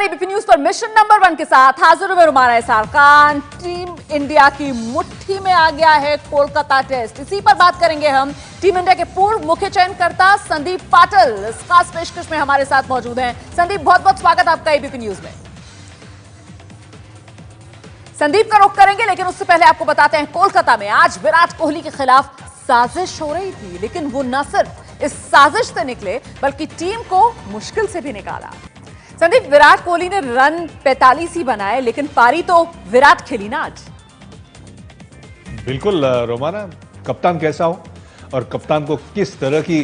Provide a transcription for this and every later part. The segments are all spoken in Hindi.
एबीपी न्यूज पर मिशन नंबर 1 के साथ हाजिर हुए रुमाना एहसान खान। टीम इंडिया की मुट्ठी में आ गया है कोलकाता टेस्ट। इसी पर बात करेंगे हम। टीम इंडिया के पूर्व मुख्य चयनकर्ता संदीप पाटिल इस खास पेशकश में हमारे साथ मौजूद हैं। संदीप, बहुत बहुत स्वागत आपका एबीपी न्यूज में। संदीप का रुख करेंगे, लेकिन उससे पहले आपको बताते हैं कोलकाता में आज विराट कोहली के खिलाफ साजिश हो रही थी, लेकिन वो न सिर्फ इस साजिश से निकले बल्कि टीम को मुश्किल से भी निकाला। संदीप, विराट कोहली ने रन 45 ही बनाए, लेकिन पारी तो विराट खेली ना आज। बिल्कुल रोमाना, कप्तान कैसा हो और कप्तान को किस तरह की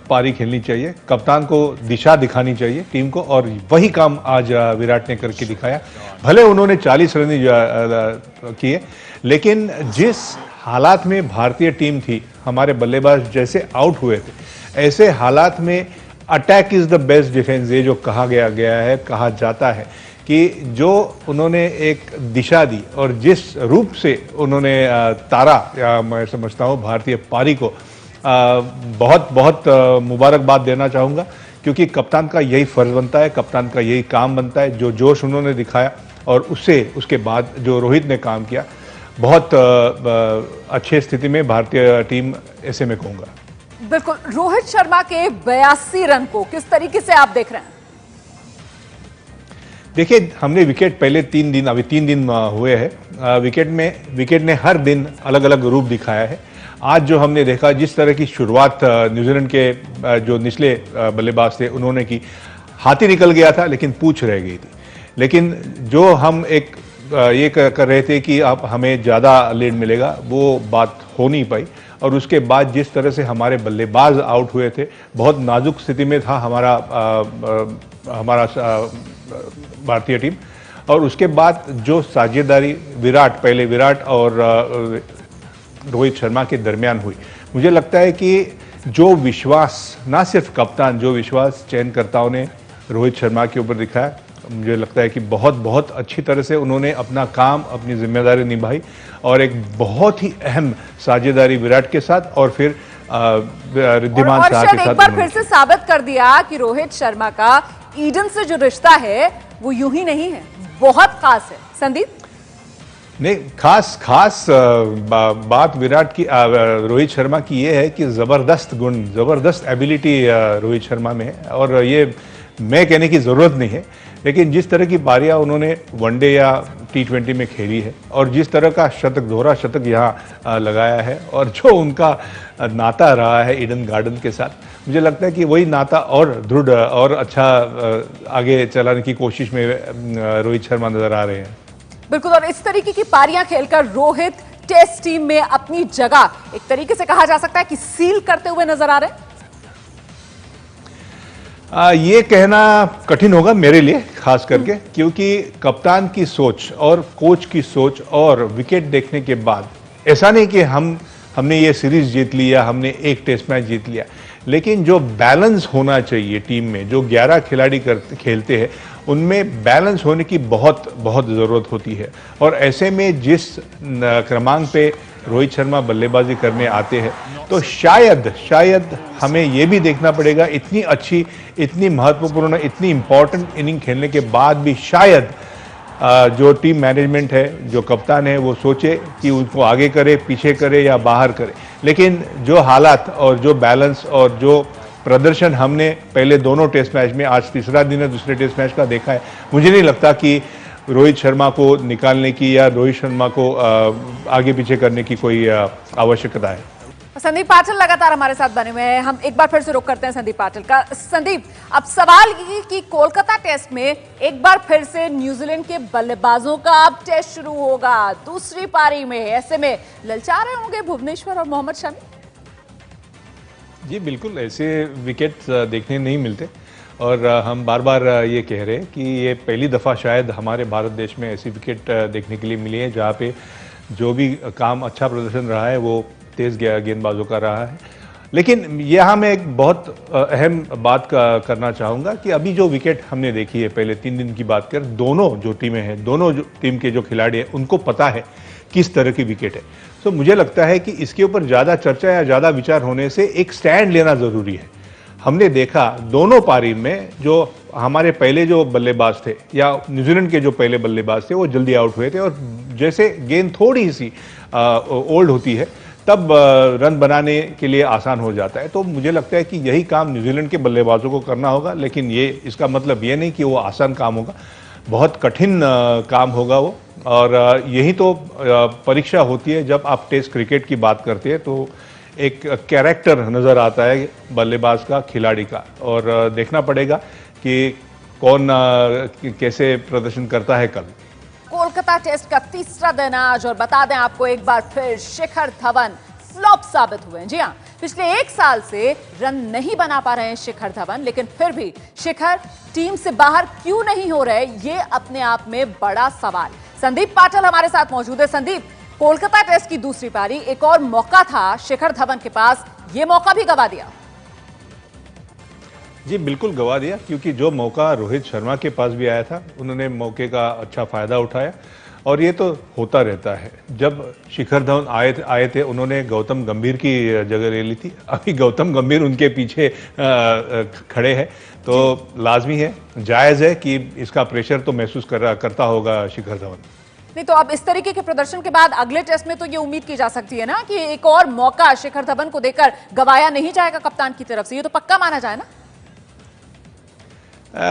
पारी खेलनी चाहिए, कप्तान को दिशा दिखानी चाहिए टीम को, और वही काम आज विराट ने करके दिखाया। भले उन्होंने 40 रन किए, लेकिन जिस हालात में भारतीय टीम थी, हमारे बल्लेबाज जैसे आउट हुए थे, ऐसे हालात में attack is the best defence, ये जो कहा गया है, कहा जाता है कि जो उन्होंने एक दिशा दी और जिस रूप से उन्होंने तारा, मैं समझता हूँ भारतीय पारी को बहुत बहुत मुबारकबाद देना चाहूँगा, क्योंकि कप्तान का यही फर्ज बनता है, कप्तान का यही काम बनता है। जो जोश उन्होंने दिखाया और उसके बाद जो रोहित ने काम किया, बहुत अच्छी स्थिति में भारतीय टीम, ऐसे में कहूँगा। बिल्कुल, रोहित शर्मा के 82 रन को किस तरीके से आप देख रहे हैं? देखिए, हमने विकेट पहले 3 दिन, अभी 3 दिन हुए हैं, विकेट ने हर दिन अलग अलग रूप दिखाया है। आज जो हमने देखा, जिस तरह की शुरुआत न्यूजीलैंड के जो निचले बल्लेबाज थे उन्होंने की, हाथी निकल गया था लेकिन पूंछ रह गई थी। लेकिन जो हम ये कर रहे थे कि अब हमें ज़्यादा लीड मिलेगा, वो बात हो नहीं पाई। और उसके बाद जिस तरह से हमारे बल्लेबाज आउट हुए थे, बहुत नाजुक स्थिति में था हमारा भारतीय टीम। और उसके बाद जो साझेदारी पहले विराट और रोहित शर्मा के दरमियान हुई, मुझे लगता है कि जो विश्वास, ना सिर्फ कप्तान, जो विश्वास चयनकर्ताओं ने रोहित शर्मा के ऊपर दिखाया, मुझे लगता है कि बहुत बहुत अच्छी तरह से उन्होंने अपना काम, अपनी जिम्मेदारी निभाई। और एक बहुत ही अहम साझेदारी विराट के साथ और फिर रिद्धिमान शाह के साथ एक बार फिर से साबित कर दिया कि रोहित शर्मा का ईडन से जो रिश्ता है वो यूं ही नहीं है, बहुत खास है। संदीप, नहीं, खास बात विराट की, रोहित शर्मा की ये है कि जबरदस्त गुण, जबरदस्त एबिलिटी रोहित शर्मा में है, और ये मैं कहने की जरूरत नहीं है। लेकिन जिस तरह की पारियां उन्होंने वनडे या T20 में खेली है, और जिस तरह का दोहरा शतक यहाँ लगाया है, और जो उनका नाता रहा है ईडन गार्डन के साथ, मुझे लगता है कि वही नाता और दृढ़ और अच्छा आगे चलाने की कोशिश में रोहित शर्मा नजर आ रहे हैं। बिल्कुल, और इस तरीके की पारियां खेलकर रोहित टेस्ट टीम में अपनी जगह एक तरीके से कहा जा सकता है कि सील करते हुए नजर आ रहे हैं। ये कहना कठिन होगा मेरे लिए, खास करके क्योंकि कप्तान की सोच और कोच की सोच और विकेट देखने के बाद, ऐसा नहीं कि हमने ये सीरीज जीत लिया, हमने एक टेस्ट मैच जीत लिया, लेकिन जो बैलेंस होना चाहिए टीम में, जो 11 खिलाड़ी खेलते हैं, उनमें बैलेंस होने की बहुत बहुत ज़रूरत होती है। और ऐसे में जिस क्रमांक पे रोहित शर्मा बल्लेबाजी करने आते हैं, तो शायद हमें यह भी देखना पड़ेगा, इतनी अच्छी, इतनी महत्वपूर्ण, इतनी इंपॉर्टेंट इनिंग खेलने के बाद भी शायद जो टीम मैनेजमेंट है, जो कप्तान है, वो सोचे कि उनको आगे करे, पीछे करे या बाहर करे। लेकिन जो हालात और जो बैलेंस और जो प्रदर्शन हमने पहले दोनों टेस्ट मैच में, आज तीसरा दिन है दूसरे टेस्ट मैच का, देखा है, मुझे नहीं लगता कि रोहित शर्मा को निकालने की या रोहित शर्मा को आगे पीछे करने की कोई आवश्यकता है। संदीप पाटिल लगातार हमारे साथ बने हुए हैं, हम एक बार फिर से रुक करते हैं संदीप पाटिल का। संदीप, अब सवाल ये कि कोलकाता टेस्ट में एक बार फिर से न्यूजीलैंड के बल्लेबाजों का अब टेस्ट शुरू होगा दूसरी पारी में, ऐसे में ललचा रहे होंगे भुवनेश्वर और मोहम्मद शमी? जी बिल्कुल, ऐसे विकेट देखने नहीं मिलते, और हम बार बार ये कह रहे हैं कि ये पहली दफ़ा शायद हमारे भारत देश में ऐसी विकेट देखने के लिए मिली है, जहाँ पे जो भी काम, अच्छा प्रदर्शन रहा है वो तेज़ गेंदबाजों का रहा है। लेकिन यहाँ मैं एक बहुत अहम बात करना चाहूँगा कि अभी जो विकेट हमने देखी है, पहले 3 दिन की बात कर, दोनों जो टीमें हैं, दोनों जो टीम के जो खिलाड़ी हैं, उनको पता है किस तरह की विकेट है। तो मुझे लगता है कि इसके ऊपर ज़्यादा चर्चा या ज़्यादा विचार होने से एक स्टैंड लेना ज़रूरी है। हमने देखा दोनों पारी में जो हमारे पहले जो बल्लेबाज थे या न्यूजीलैंड के जो पहले बल्लेबाज थे वो जल्दी आउट हुए थे, और जैसे गेंद थोड़ी सी ओल्ड होती है तब रन बनाने के लिए आसान हो जाता है। तो मुझे लगता है कि यही काम न्यूजीलैंड के बल्लेबाजों को करना होगा, लेकिन ये इसका मतलब ये नहीं कि वो आसान काम होगा, बहुत कठिन काम होगा वो। और यही तो परीक्षा होती है जब आप टेस्ट क्रिकेट की बात करते हैं, तो एक कैरेक्टर नज़र आता है बल्लेबाज का, खिलाड़ी का, और देखना पड़ेगा कि कौन कैसे प्रदर्शन करता है कल। कोलकाता टेस्ट का तीसरा दिन आज, और बता दें आपको एक बार फिर शिखर धवन फ्लॉप साबित हुए। जी हां, पिछले 1 साल से रन नहीं बना पा रहे हैं शिखर धवन, लेकिन फिर भी शिखर टीम से बाहर क्यों नहीं हो रहे, ये अपने आप में बड़ा सवाल। संदीप पाटिल हमारे साथ मौजूद है। संदीप, कोलकाता टेस्ट की दूसरी पारी, एक और मौका था शिखर धवन के पास, ये मौका भी गवा दिया। जी बिल्कुल गवा दिया, क्योंकि जो मौका रोहित शर्मा के पास भी आया था उन्होंने मौके का अच्छा फायदा उठाया, और ये तो होता रहता है। जब शिखर धवन आए थे उन्होंने गौतम गंभीर की जगह ले ली थी, अभी गौतम गंभीर उनके पीछे खड़े हैं, तो लाजमी है, जायज़ है कि इसका प्रेशर तो महसूस करता होगा शिखर धवन। नहीं तो अब इस तरीके के प्रदर्शन के बाद अगले टेस्ट में तो ये उम्मीद की जा सकती है ना कि एक और मौका शिखर धवन को देकर गवाया नहीं जाएगा कप्तान की तरफ से, ये तो पक्का माना जाए ना।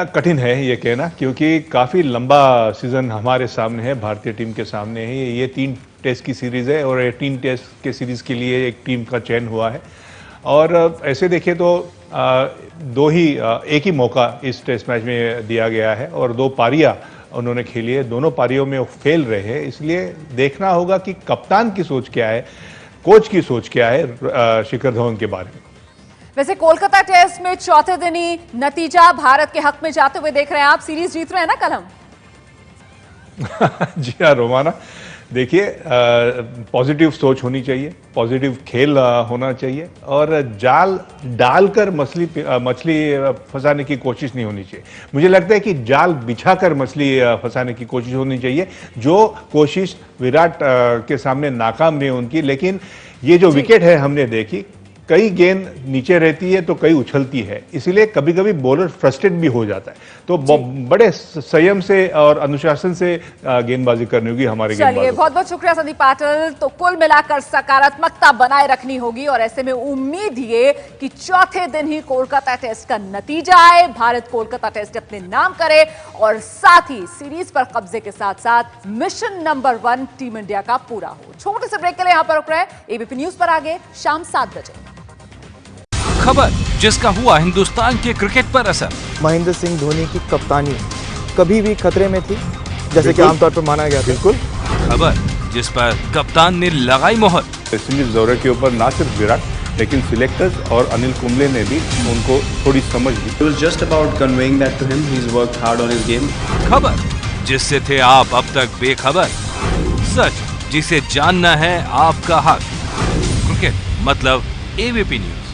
कठिन है ये कहना, क्योंकि काफ़ी लंबा सीजन हमारे सामने है, भारतीय टीम के सामने है। ये 3 टेस्ट की सीरीज़ है, और ये 3 टेस्ट के सीरीज़ के लिए एक टीम का चयन हुआ है, और ऐसे देखें तो एक ही मौका इस टेस्ट मैच में दिया गया है, और 2 पारियां उन्होंने खेली है, दोनों पारियों में वो फेल रहे हैं। इसलिए देखना होगा कि कप्तान की सोच क्या है, कोच की सोच क्या है शिखर धवन के बारे में। वैसे कोलकाता टेस्ट में चौथे दिन ही नतीजा भारत के हक में जाते हुए देख रहे हैं आप, सीरीज जीत रहे हैं ना कल हम। जी हाँ रोमाना, देखिए पॉजिटिव सोच होनी चाहिए, पॉजिटिव खेल होना चाहिए, और जाल डालकर मछली फंसाने की कोशिश नहीं होनी चाहिए। मुझे लगता है कि जाल बिछाकर मछली फंसाने की कोशिश होनी चाहिए, जो कोशिश विराट के सामने नाकाम नहीं उनकी। लेकिन ये जो विकेट है हमने देखी, कई गेंद नीचे रहती है तो कई उछलती है, इसीलिए कभी कभी बॉलर फ्रस्ट्रेट भी हो जाता है। तो बड़े संयम से और अनुशासन से गेंदबाजी करनी होगी हमारे गेंदबाजों। चलिए, बहुत बहुत शुक्रिया संदीप पाटिल। तो कुल मिलाकर सकारात्मकता बनाए रखनी होगी, और ऐसे में उम्मीद ये कि चौथे दिन ही कोलकाता टेस्ट का नतीजा आए, भारत कोलकाता टेस्ट अपने नाम करे, और साथ ही सीरीज पर कब्जे के साथ साथ मिशन नंबर 1 टीम इंडिया का पूरा हो। छोटे से ब्रेक के लिए यहां पर रुक रहे हैं, एबीपी न्यूज पर आगे शाम 7 बजे खबर जिसका हुआ हिंदुस्तान के क्रिकेट पर असर। महेंद्र सिंह धोनी की कप्तानी कभी भी खतरे में थी, जैसे कि आमतौर पर माना गया। बिल्कुल खबर जिस पर कप्तान ने लगाई मोहर। वेस्टइंडीज दौरे के ऊपर ना सिर्फ विराट, लेकिन सिलेक्टर्स और अनिल कुंबले ने भी उनको थोड़ी समझ दी। It was just about conveying that to him. He's worked hard on his game. खबर जिससे थे आप अब तक बेखबर, सच जिसे जानना है आपका हक। क्रिकेट मतलब एबीपी न्यूज।